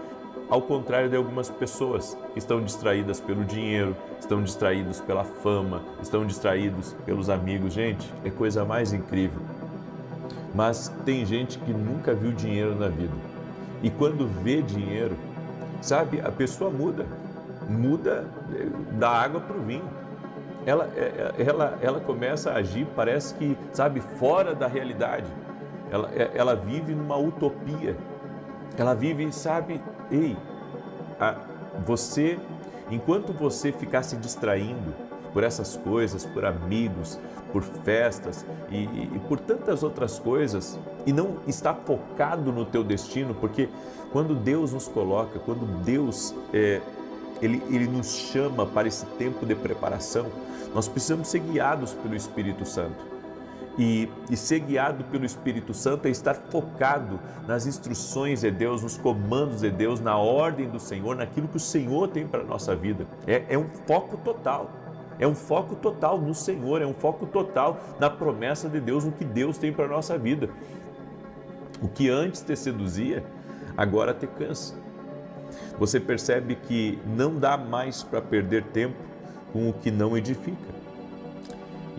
Ao contrário de algumas pessoas que estão distraídas pelo dinheiro, estão distraídos pela fama, estão distraídos pelos amigos. Gente, é coisa mais incrível. Mas tem gente que nunca viu dinheiro na vida. E quando vê dinheiro, sabe, a pessoa muda da água para o vinho. Ela começa a agir, parece que, sabe, fora da realidade. ela vive numa utopia. Ela vive, sabe, você, enquanto você ficar se distraindo por essas coisas, por amigos, por festas e por tantas outras coisas, e não está focado no teu destino, porque quando Deus nos coloca, quando Deus Ele nos chama para esse tempo de preparação, nós precisamos ser guiados pelo Espírito Santo. E ser guiado pelo Espírito Santo é estar focado nas instruções de Deus, nos comandos de Deus, na ordem do Senhor, naquilo que o Senhor tem para a nossa vida. É um foco total. É um foco total no Senhor, é um foco total na promessa de Deus, no que Deus tem para a nossa vida. O que antes te seduzia, agora te cansa. Você percebe que não dá mais para perder tempo com o que não edifica.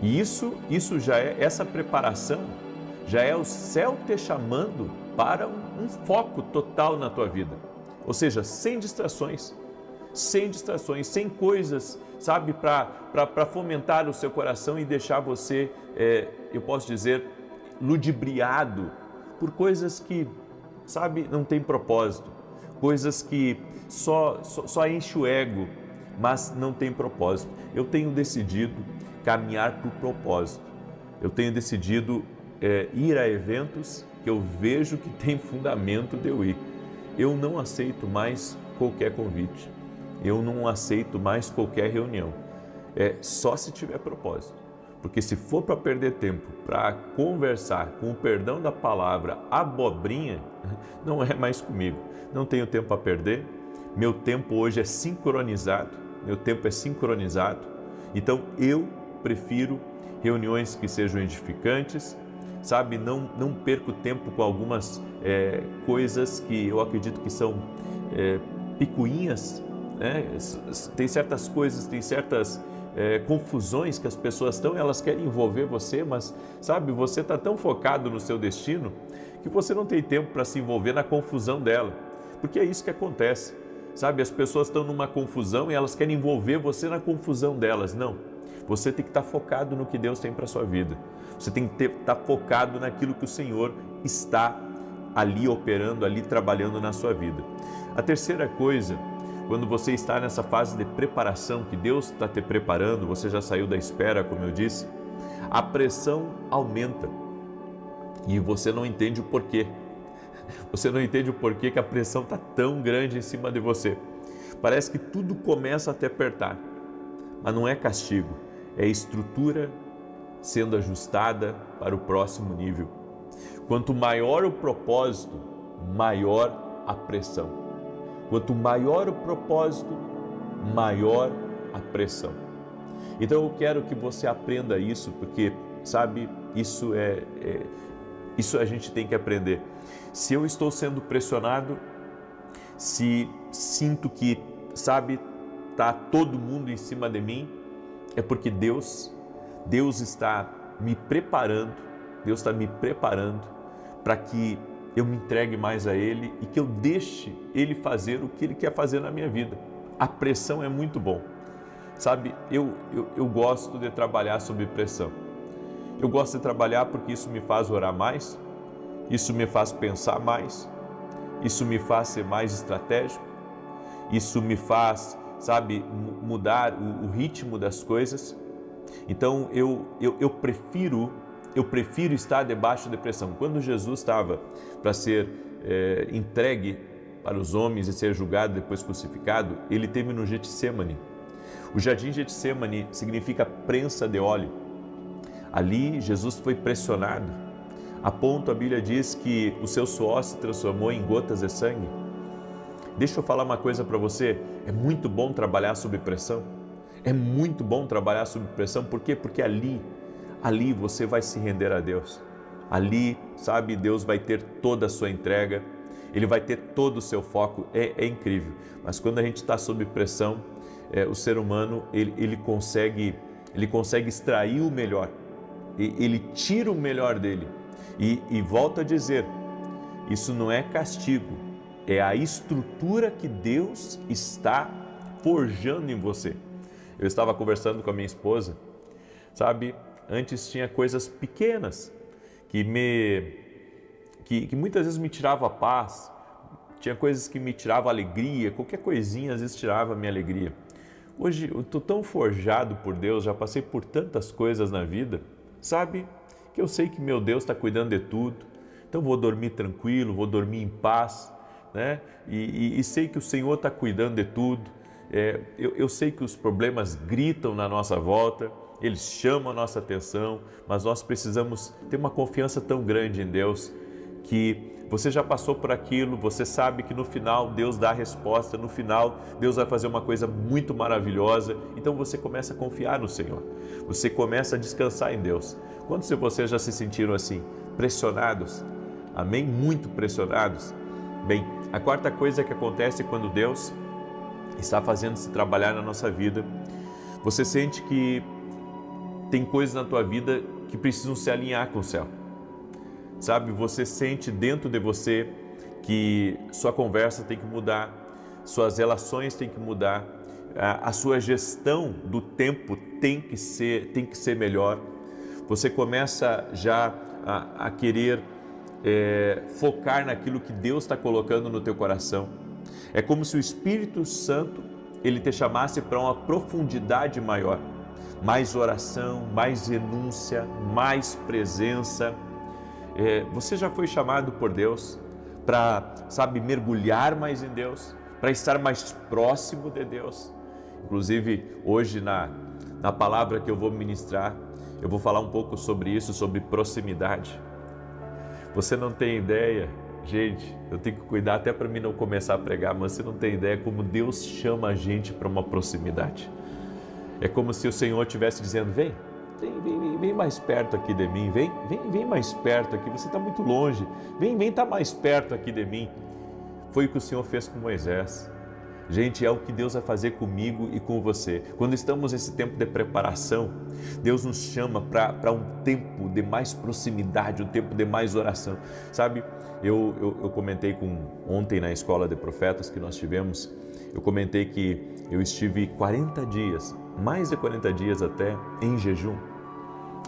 E isso já essa preparação, já é o céu te chamando para um foco total na tua vida. Ou seja, sem distrações, sem coisas, sabe, para fomentar o seu coração e deixar você, eu posso dizer, ludibriado por coisas que, sabe, não tem propósito, coisas que só enche o ego, mas não tem propósito. Eu tenho decidido caminhar por propósito. Eu tenho decidido ir a eventos que eu vejo que tem fundamento de eu ir. Eu não aceito mais qualquer convite. Eu não aceito mais qualquer reunião. Só se tiver propósito. Porque se for para perder tempo, para conversar, com o perdão da palavra, abobrinha, não é mais comigo. Não tenho tempo a perder. Meu tempo hoje é sincronizado. Então eu prefiro reuniões que sejam edificantes, sabe? Não perco tempo com algumas coisas que eu acredito que são picuinhas, né? Tem certas coisas, tem certas confusões que as pessoas estão, elas querem envolver você, mas, sabe, você está tão focado no seu destino que você não tem tempo para se envolver na confusão dela, porque é isso que acontece, sabe? As pessoas estão numa confusão e elas querem envolver você na confusão delas. Não. Você tem que estar focado no que Deus tem para a sua vida. Você tem que estar focado naquilo que o Senhor está ali operando, ali trabalhando na sua vida. A terceira coisa, quando você está nessa fase de preparação, que Deus está te preparando, você já saiu da espera, como eu disse, a pressão aumenta e você não entende o porquê. Você não entende o porquê que a pressão está tão grande em cima de você. Parece que tudo começa a te apertar, mas não é castigo. É estrutura sendo ajustada para o próximo nível. Quanto maior o propósito, maior a pressão. Quanto maior o propósito, maior a pressão. Então eu quero que você aprenda isso, porque, sabe, isso a gente tem que aprender. Se eu estou sendo pressionado, se sinto que, sabe, está todo mundo em cima de mim, é porque Deus está me preparando, para que eu me entregue mais a Ele e que eu deixe Ele fazer o que Ele quer fazer na minha vida. A pressão é muito bom, sabe? Eu gosto de trabalhar sob pressão. Eu gosto de trabalhar porque isso me faz orar mais, isso me faz pensar mais, isso me faz ser mais estratégico, isso me faz, sabe, mudar o ritmo das coisas. Então eu prefiro estar debaixo de pressão. Quando Jesus estava para ser entregue para os homens e ser julgado, depois crucificado, ele teve no Getsêmani. O jardim Getsêmani significa prensa de óleo. Ali Jesus foi pressionado, a ponto, a Bíblia diz, que o seu suor se transformou em gotas de sangue. Deixa eu falar uma coisa para você, é muito bom trabalhar sob pressão. É muito bom trabalhar sob pressão, por quê? Porque ali você vai se render a Deus. Ali, sabe, Deus vai ter toda a sua entrega, Ele vai ter todo o seu foco, é incrível. Mas quando a gente está sob pressão, o ser humano, ele consegue extrair o melhor, ele tira o melhor dele. E volto a dizer, isso não é castigo, é a estrutura que Deus está forjando em você. Eu estava conversando com a minha esposa, sabe, antes tinha coisas pequenas que que muitas vezes me tirava a paz, tinha coisas que me tiravam a alegria, qualquer coisinha às vezes tirava a minha alegria. Hoje eu estou tão forjado por Deus, já passei por tantas coisas na vida, sabe? Que eu sei que meu Deus está cuidando de tudo, então vou dormir tranquilo, vou dormir em paz, né? E sei que o Senhor está cuidando de tudo. Eu sei que os problemas gritam na nossa volta, eles chamam a nossa atenção, mas nós precisamos ter uma confiança tão grande em Deus, que você já passou por aquilo, você sabe que no final Deus dá a resposta, no final Deus vai fazer uma coisa muito maravilhosa, então você começa a confiar no Senhor, você começa a descansar em Deus. Quantos de vocês já se sentiram assim, pressionados? Amém? Muito pressionados? Bem, a quarta coisa que acontece quando Deus está fazendo-se trabalhar na nossa vida, você sente que tem coisas na tua vida que precisam se alinhar com o céu. Sabe, você sente dentro de você que sua conversa tem que mudar, suas relações têm que mudar, a sua gestão do tempo tem que ser melhor. Você começa já a querer focar naquilo que Deus está colocando no teu coração. É como se o Espírito Santo, ele te chamasse para uma profundidade maior, mais oração, mais renúncia, mais presença. Você já foi chamado por Deus para, sabe, mergulhar mais em Deus, para estar mais próximo de Deus. Inclusive, hoje na palavra que eu vou ministrar, eu vou falar um pouco sobre isso, sobre proximidade. Você não tem ideia, gente, eu tenho que cuidar até para mim não começar a pregar, mas você não tem ideia como Deus chama a gente para uma proximidade. É como se o Senhor estivesse dizendo, vem mais perto aqui de mim, vem mais perto aqui, você está muito longe, vem estar mais perto aqui de mim. Foi o que o Senhor fez com Moisés. Gente, é o que Deus vai fazer comigo e com você. Quando estamos nesse tempo de preparação, Deus nos chama para um tempo de mais proximidade, um tempo de mais oração. Sabe, eu comentei ontem na escola de profetas que nós tivemos, eu comentei que eu estive 40 dias, mais de 40 dias até, em jejum.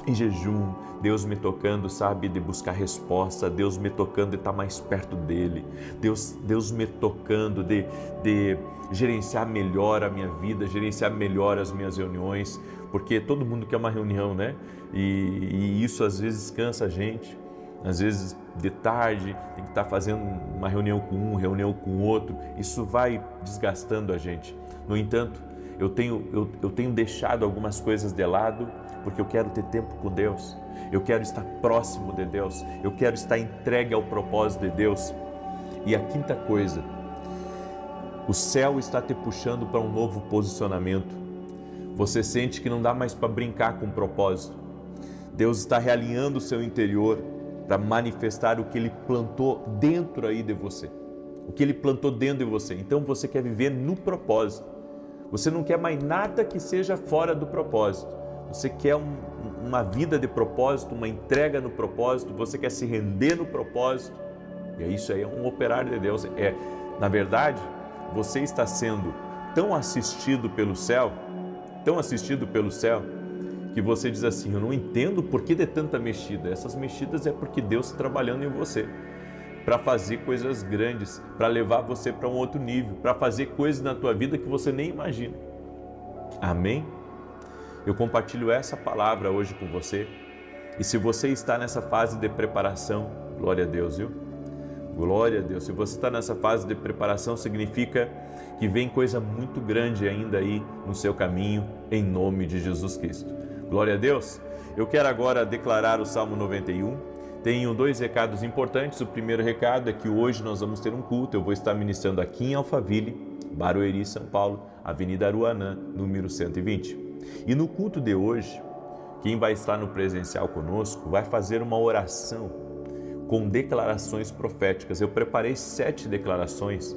Em jejum, Deus me tocando, sabe, de buscar resposta, Deus me tocando de estar mais perto dEle, Deus me tocando de gerenciar melhor a minha vida, gerenciar melhor as minhas reuniões, porque todo mundo quer uma reunião, né? E isso às vezes cansa a gente, às vezes de tarde tem que estar fazendo uma reunião com um, reunião com outro, isso vai desgastando a gente. No entanto, eu tenho deixado algumas coisas de lado, porque eu quero ter tempo com Deus, eu quero estar próximo de Deus, eu quero estar entregue ao propósito de Deus. E a quinta coisa, o céu está te puxando para um novo posicionamento. Você sente que não dá mais para brincar com o propósito. Deus está realinhando o seu interior para manifestar o que Ele plantou dentro aí de você, o que Ele plantou dentro de você. Então você quer viver no propósito. Você não quer mais nada que seja fora do propósito. Você quer uma vida de propósito, uma entrega no propósito, você quer se render no propósito. E isso aí é um operar de Deus. Na verdade, você está sendo tão assistido pelo céu, que você diz assim, eu não entendo por que de tanta mexida. Essas mexidas é porque Deus está trabalhando em você, para fazer coisas grandes, para levar você para um outro nível, para fazer coisas na tua vida que você nem imagina. Amém? Eu compartilho essa palavra hoje com você. E se você está nessa fase de preparação, glória a Deus, viu? Glória a Deus. Se você está nessa fase de preparação, significa que vem coisa muito grande ainda aí no seu caminho, em nome de Jesus Cristo. Glória a Deus. Eu quero agora declarar o Salmo 91. Tenho 2 recados importantes. O primeiro recado é que hoje nós vamos ter um culto. Eu vou estar ministrando aqui em Alphaville, Barueri, São Paulo, Avenida Aruanã, número 120. E no culto de hoje, quem vai estar no presencial conosco vai fazer uma oração com declarações proféticas. Eu preparei 7 declarações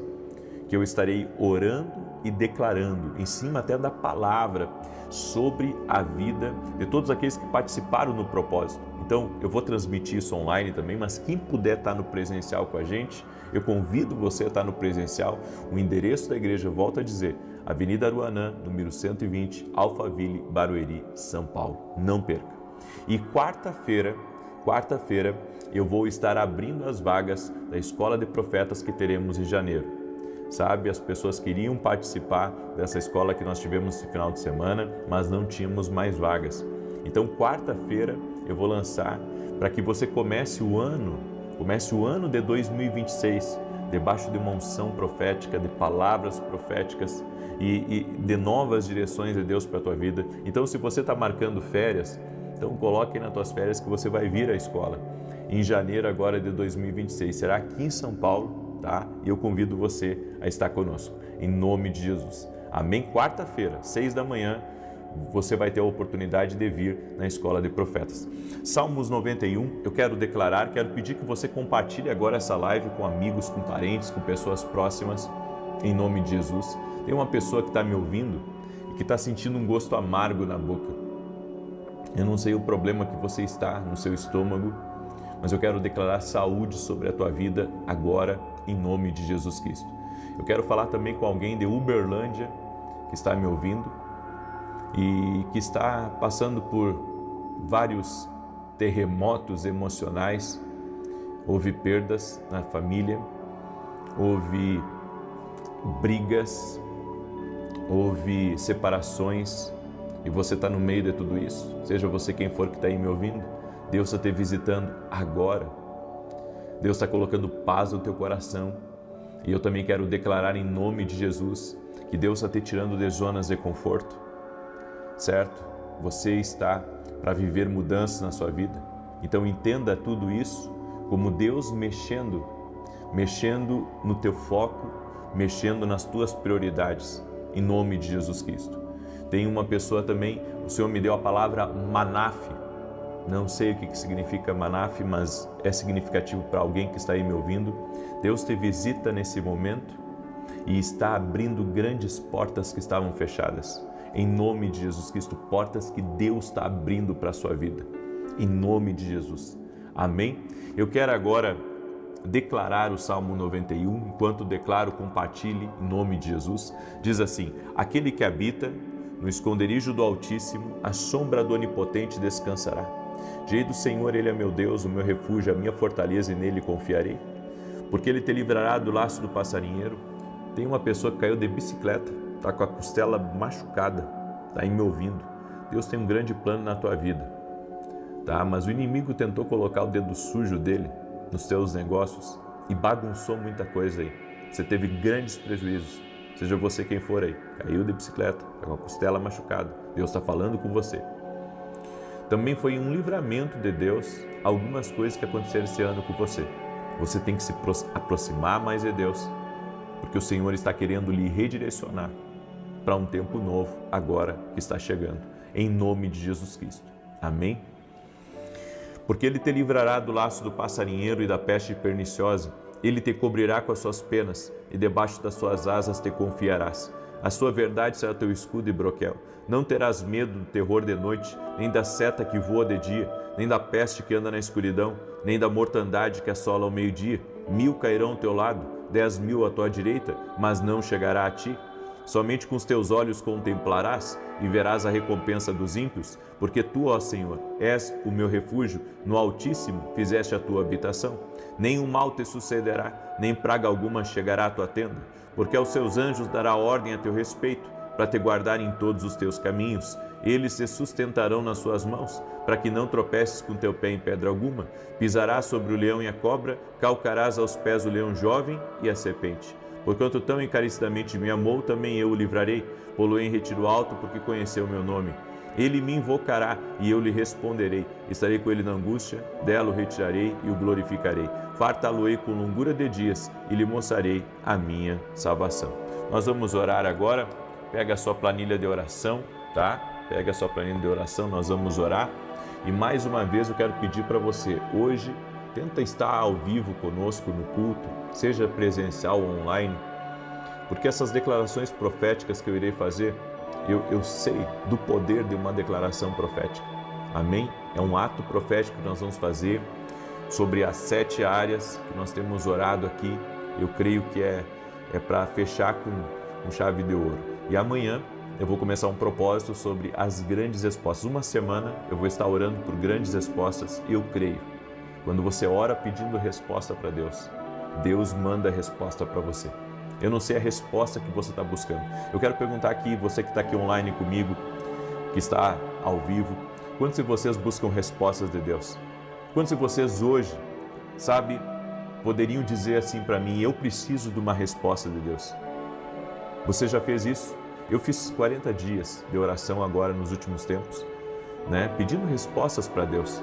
que eu estarei orando e declarando, em cima até da palavra, sobre a vida de todos aqueles que participaram no propósito. Então, eu vou transmitir isso online também, mas quem puder estar no presencial com a gente, eu convido você a estar no presencial. O endereço da igreja, eu volto a dizer, Avenida Aruanã, número 120, Alphaville, Barueri, São Paulo. Não perca. E quarta-feira, quarta-feira, eu vou estar abrindo as vagas da Escola de Profetas que teremos em janeiro. Sabe, as pessoas queriam participar dessa escola que nós tivemos esse final de semana, mas não tínhamos mais vagas. Então, quarta-feira, eu vou lançar para que você comece o ano de 2026, debaixo de uma unção profética, de palavras proféticas e de novas direções de Deus para a tua vida. Então, se você está marcando férias, então coloque nas tuas férias que você vai vir à escola. Em janeiro agora de 2026, será aqui em São Paulo, tá? E eu convido você a estar conosco, em nome de Jesus. Amém? Quarta-feira, 6 da manhã, você vai ter a oportunidade de vir na Escola de Profetas. Salmos 91, eu quero pedir que você compartilhe agora essa live com amigos, com parentes, com pessoas próximas, em nome de Jesus. Tem uma pessoa que está me ouvindo e que está sentindo um gosto amargo na boca. Eu não sei o problema que você está no seu estômago, mas eu quero declarar saúde sobre a tua vida agora, em nome de Jesus Cristo. Eu quero falar também com alguém de Uberlândia que está me ouvindo e que está passando por vários terremotos emocionais. Houve perdas na família, houve brigas, houve separações e você está no meio de tudo isso. Seja você quem for que está aí me ouvindo, Deus está te visitando agora. Deus está colocando paz no teu coração e eu também quero declarar em nome de Jesus que Deus está te tirando de zonas de conforto. Certo? Você está para viver mudanças na sua vida. Então entenda tudo isso como Deus mexendo no teu foco, mexendo nas tuas prioridades, em nome de Jesus Cristo. Tem uma pessoa também, o Senhor me deu a palavra Manaf. Não sei o que significa Manaf, mas é significativo para alguém que está aí me ouvindo. Deus te visita nesse momento e está abrindo grandes portas que estavam fechadas. Em nome de Jesus Cristo, portas que Deus está abrindo para a sua vida. Em nome de Jesus. Amém? Eu quero agora declarar o Salmo 91. Enquanto declaro, compartilhe em nome de Jesus. Diz assim: aquele que habita no esconderijo do Altíssimo, a sombra do Onipotente descansará. Direi do Senhor, Ele é meu Deus, o meu refúgio, a minha fortaleza, e nele confiarei. Porque Ele te livrará do laço do passarinheiro. Tem uma pessoa que caiu de bicicleta, está com a costela machucada, está aí me ouvindo. Deus tem um grande plano na tua vida, tá? Mas o inimigo tentou colocar o dedo sujo dele nos teus negócios e bagunçou muita coisa aí. Você teve grandes prejuízos, seja você quem for aí. Caiu de bicicleta, está com a costela machucada. Deus está falando com você. Também foi um livramento de Deus algumas coisas que aconteceram esse ano com você. Você tem que se aproximar mais de Deus, porque o Senhor está querendo lhe redirecionar para um tempo novo agora que está chegando, em nome de Jesus Cristo. Amém? Porque Ele te livrará do laço do passarinheiro e da peste perniciosa. Ele te cobrirá com as suas penas e debaixo das suas asas te confiarás. A sua verdade será teu escudo e broquel. Não terás medo do terror de noite, nem da seta que voa de dia, nem da peste que anda na escuridão, nem da mortandade que assola ao meio-dia. 1000 cairão ao teu lado, 10.000 à tua direita, mas não chegará a ti. Somente com os teus olhos contemplarás e verás a recompensa dos ímpios, porque tu, ó Senhor, és o meu refúgio, no Altíssimo fizeste a tua habitação. Nenhum mal te sucederá, nem praga alguma chegará à tua tenda, porque aos seus anjos dará ordem a teu respeito, para te guardar em todos os teus caminhos. Eles te sustentarão nas suas mãos, para que não tropeces com teu pé em pedra alguma. Pisarás sobre o leão e a cobra, calcarás aos pés o leão jovem e a serpente. Porquanto tão encarecidamente me amou, também eu o livrarei, pô-lo-ei em retiro alto, porque conheceu o meu nome. Ele me invocará e eu lhe responderei. Estarei com ele na angústia, dela o retirarei e o glorificarei. Fartá-lo-ei com longura de dias e lhe mostrarei a minha salvação. Nós vamos orar agora. Pega a sua planilha de oração, tá? Pega a sua planilha de oração, nós vamos orar. E mais uma vez eu quero pedir para você, hoje, tenta estar ao vivo conosco no culto, seja presencial ou online, porque essas declarações proféticas que eu irei fazer, eu sei do poder de uma declaração profética. Amém? É um ato profético que nós vamos fazer sobre as 7 áreas que nós temos orado aqui. Eu creio que é para fechar com chave de ouro. E amanhã eu vou começar um propósito sobre as grandes respostas. Uma semana eu vou estar orando por grandes respostas e eu creio Quando você ora pedindo resposta para Deus, Deus manda a resposta para você. Eu não sei a resposta que você está buscando. Eu quero perguntar aqui, você que está aqui online comigo, que está ao vivo, quantos de vocês buscam respostas de Deus? Quantos de vocês hoje, sabe, poderiam dizer assim para mim, eu preciso de uma resposta de Deus? Você já fez isso? Eu fiz 40 dias de oração agora nos últimos tempos, pedindo respostas para Deus.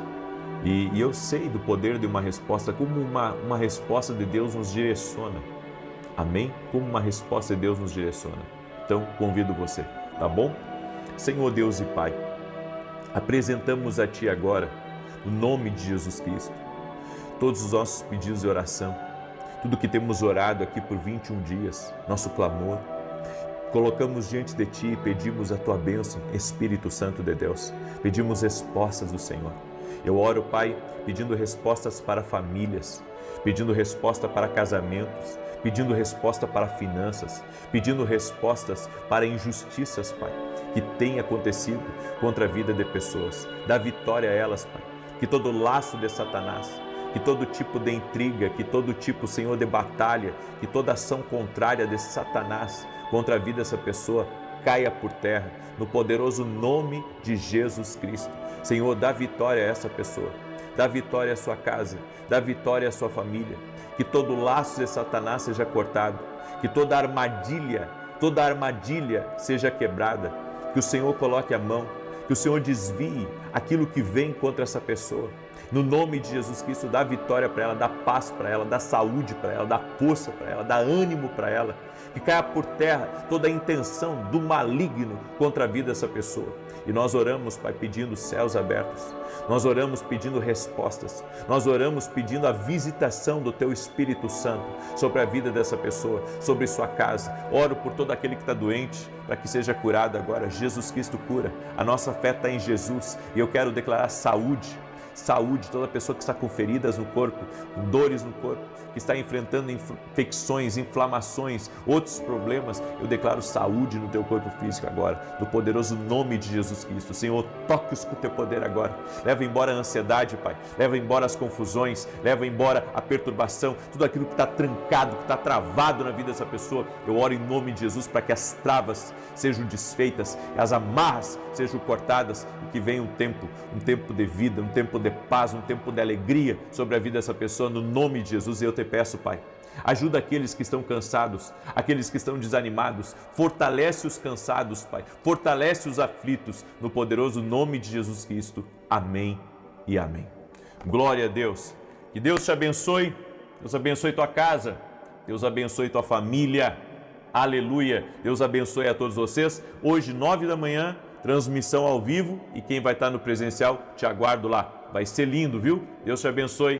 E eu sei do poder de uma resposta, como uma resposta de Deus nos direciona. Amém? Como uma resposta de Deus nos direciona. Então, convido você, tá bom? Senhor Deus e Pai, apresentamos a Ti agora, no nome de Jesus Cristo, todos os nossos pedidos de oração, tudo que temos orado aqui por 21 dias, nosso clamor, colocamos diante de Ti e pedimos a Tua bênção, Espírito Santo de Deus, pedimos respostas do Senhor. Eu oro, Pai, pedindo respostas para famílias, pedindo resposta para casamentos, pedindo resposta para finanças, pedindo respostas para injustiças, Pai, que tem acontecido contra a vida de pessoas. Dá vitória a elas, Pai, que todo laço de Satanás, que todo tipo de intriga, que todo tipo, Senhor, de batalha, que toda ação contrária de Satanás contra a vida dessa pessoa caia por terra, no poderoso nome de Jesus Cristo. Senhor, dá vitória a essa pessoa, dá vitória à sua casa, dá vitória à sua família, que todo laço de Satanás seja cortado, que toda armadilha seja quebrada, que o Senhor coloque a mão, que o Senhor desvie aquilo que vem contra essa pessoa. No nome de Jesus Cristo, dá vitória para ela, dá paz para ela, dá saúde para ela, dá força para ela, dá ânimo para ela. Que caia por terra toda a intenção do maligno contra a vida dessa pessoa. E nós oramos, Pai, pedindo céus abertos. Nós oramos pedindo respostas. Nós oramos pedindo a visitação do Teu Espírito Santo sobre a vida dessa pessoa, sobre sua casa. Oro por todo aquele que está doente, para que seja curado agora. Jesus Cristo cura. A nossa fé está em Jesus. E eu quero declarar saúde, toda pessoa que está com feridas no corpo, com dores no corpo, que está enfrentando infecções, inflamações, outros problemas, eu declaro saúde no teu corpo físico agora, no poderoso nome de Jesus Cristo. Senhor, toque-os com o teu poder agora, leva embora a ansiedade, Pai, leva embora as confusões, leva embora a perturbação, tudo aquilo que está trancado, que está travado na vida dessa pessoa. Eu oro em nome de Jesus para que as travas sejam desfeitas, as amarras sejam cortadas e que venha um tempo de vida, um tempo de paz, um tempo de alegria sobre a vida dessa pessoa, no nome de Jesus. E eu te peço, Pai, ajuda aqueles que estão cansados, aqueles que estão desanimados, fortalece os cansados, Pai, fortalece os aflitos, no poderoso nome de Jesus Cristo. Amém e amém. Glória a Deus. Que Deus te abençoe, Deus abençoe tua casa, Deus abençoe tua família. Aleluia. Deus abençoe a todos vocês. Hoje, 9 da manhã, transmissão ao vivo, e quem vai estar no presencial, te aguardo lá. Vai ser lindo, viu? Deus te abençoe.